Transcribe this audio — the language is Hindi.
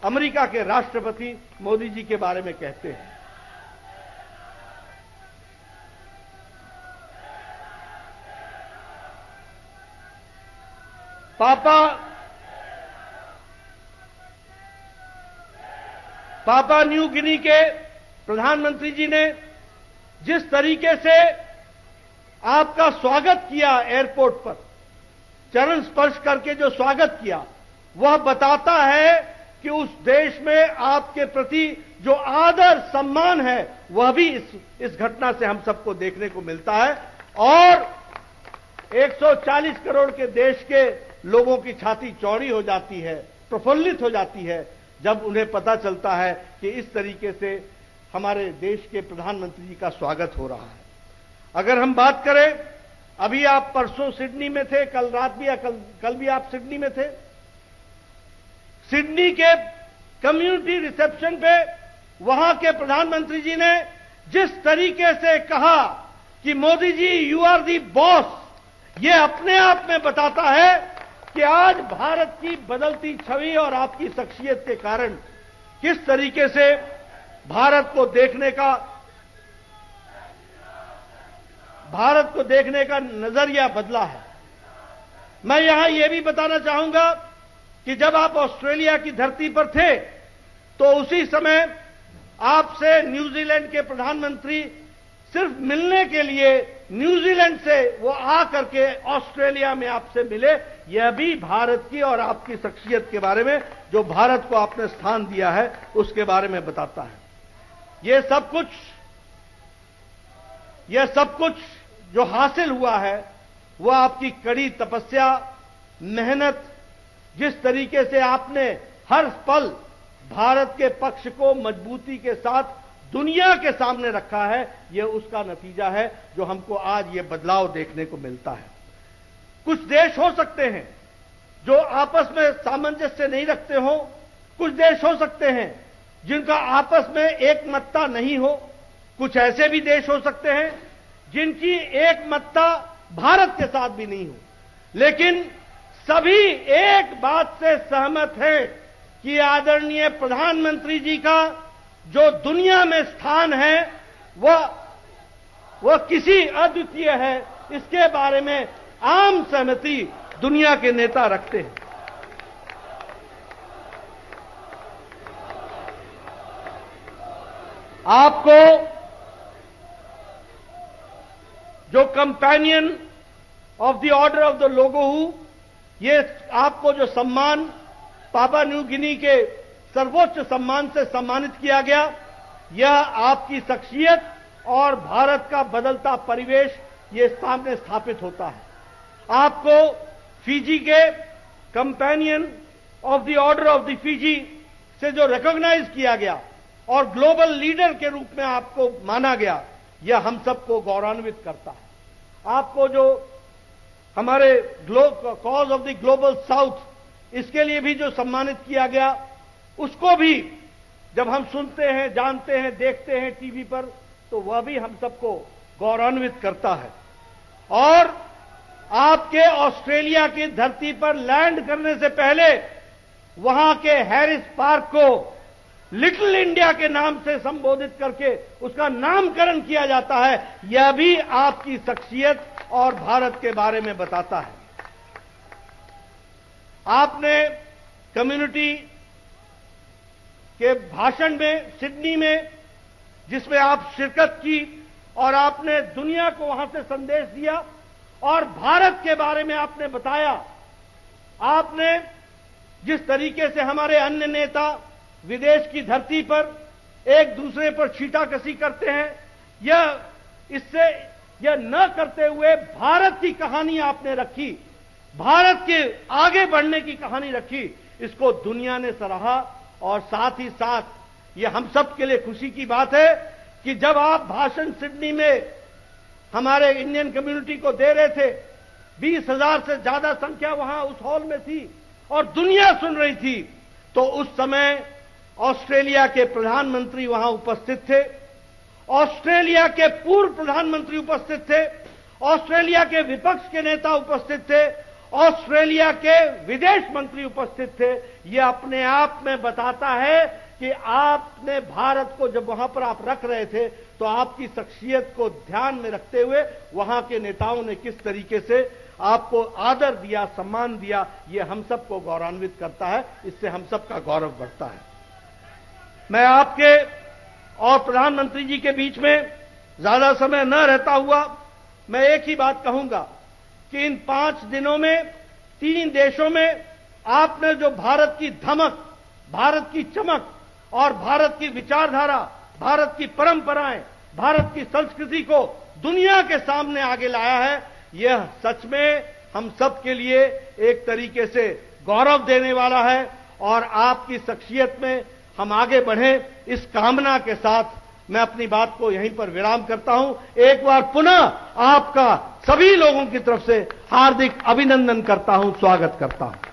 अमेरिका के राष्ट्रपति मोदी जी के बारे में कहते हैं। पापा न्यू गिनी के प्रधानमंत्री जी ने जिस तरीके से आपका स्वागत किया एयरपोर्ट पर, चरण स्पर्श करके जो स्वागत किया, वह बताता है कि उस देश में आपके प्रति जो आदर सम्मान है वह भी इस घटना से हम सबको देखने को मिलता है। और 140 करोड़ के देश के लोगों की छाती चौड़ी हो जाती है, प्रफुल्लित हो जाती है, जब उन्हें पता चलता है कि इस तरीके से हमारे देश के प्रधानमंत्री जी का स्वागत हो रहा है। अगर हम बात करें, अभी आप परसों सिडनी में थे, कल रात भी या कल भी आप सिडनी में थे। सिडनी के कम्युनिटी रिसेप्शन पे वहां के प्रधानमंत्री जी ने जिस तरीके से कहा कि Modi ji you are the boss, ये अपने आप में बताता है कि आज भारत की बदलती छवि और आपकी शख्सियत के कारण किस तरीके से भारत को देखने का नजरिया बदला है। मैं यहां यह भी बताना चाहूंगा कि जब आप ऑस्ट्रेलिया की धरती पर थे तो उसी समय आपसे न्यूजीलैंड के प्रधानमंत्री सिर्फ मिलने के लिए न्यूजीलैंड से वो आ करके ऑस्ट्रेलिया में आपसे मिले। यह भी भारत की और आपकी शख्सियत के बारे में, जो भारत को आपने स्थान दिया है, उसके बारे में बताता है। यह सब कुछ जो हासिल हुआ है वह आपकी कड़ी तपस्या, मेहनत, जिस तरीके से आपने हर पल भारत के पक्ष को मजबूती के साथ दुनिया के सामने रखा है, यह उसका नतीजा है जो हमको आज ये बदलाव देखने को मिलता है। कुछ देश हो सकते हैं जो आपस में सामंजस्य नहीं रखते हो, कुछ देश हो सकते हैं जिनका आपस में एकमतता नहीं हो, कुछ ऐसे भी देश हो सकते हैं जिनकी एकमतता भारत के साथ भी नहीं हो, लेकिन सभी एक बात से सहमत हैं कि आदरणीय प्रधानमंत्री जी का जो दुनिया में स्थान है वह किसी अद्वितीय है। इसके बारे में आम सहमति दुनिया के नेता रखते हैं। आपको जो companion of the order of the लोगोहू, ये आपको जो सम्मान पापा न्यू गिनी के सर्वोच्च सम्मान से सम्मानित किया गया, यह आपकी शख्सियत और भारत का बदलता परिवेश ये सामने स्थापित होता है। आपको फिजी के companion of the order of the Fiji से जो रिकॉग्नाइज किया गया और ग्लोबल लीडर के रूप में आपको माना गया, यह हम सबको गौरवान्वित करता है। आपको जो हमारे cause of the global south, इसके लिए भी जो सम्मानित किया गया, उसको भी जब हम सुनते हैं, जानते हैं, देखते हैं टीवी पर, तो वह भी हम सबको गौरवान्वित करता है। और आपके ऑस्ट्रेलिया की धरती पर लैंड करने से पहले वहां के हैरिस पार्क को लिटिल इंडिया के नाम से संबोधित करके उसका नामकरण किया जाता है, यह भी आपकी शख्सियत और भारत के बारे में बताता है। आपने कम्युनिटी के भाषण में सिडनी में, जिसमें आप शिरकत की और आपने दुनिया को वहां से संदेश दिया और भारत के बारे में आपने बताया। आपने जिस तरीके से हमारे अन्य नेता विदेश की धरती पर एक दूसरे पर छींटाकशी करते हैं, यह न करते हुए भारत की कहानी आपने रखी, भारत के आगे बढ़ने की कहानी रखी, इसको दुनिया ने सराहा। और साथ ही साथ यह हम सब के लिए खुशी की बात है कि जब आप भाषण सिडनी में हमारे इंडियन कम्युनिटी को दे रहे थे, 20,000 से ज्यादा संख्या वहां उस हॉल में थी और दुनिया सुन रही थी, तो उस समय ऑस्ट्रेलिया के प्रधानमंत्री वहां उपस्थित थे, ऑस्ट्रेलिया के पूर्व प्रधानमंत्री उपस्थित थे, ऑस्ट्रेलिया के विपक्ष के नेता उपस्थित थे ऑस्ट्रेलिया के विदेश मंत्री उपस्थित थे। यह अपने आप में बताता है कि आपने भारत को जब वहां पर आप रख रहे थे तो आपकी शख्सियत को ध्यान में रखते हुए वहां के नेताओं ने किस तरीके से आपको आदर दिया, सम्मान दिया। ये हम सबको गौरवान्वित करता है, इससे हम सबका गौरव बढ़ता है। मैं आपके और प्रधानमंत्री जी के बीच में ज्यादा समय न रहता हुआ मैं एक ही बात कहूंगा कि इन 5 दिनों में 3 देशों में आपने जो भारत की धमक, भारत की चमक और भारत की विचारधारा, भारत की परंपराएं, भारत की संस्कृति को दुनिया के सामने आगे लाया है, यह सच में हम सब के लिए एक तरीके से गौरव देने वाला है। और आपकी शख्सियत में हम आगे बढ़ें, इस कामना के साथ मैं अपनी बात को यहीं पर विराम करता हूं। एक बार पुनः आपका सभी लोगों की तरफ से हार्दिक अभिनंदन करता हूं, स्वागत करता हूं।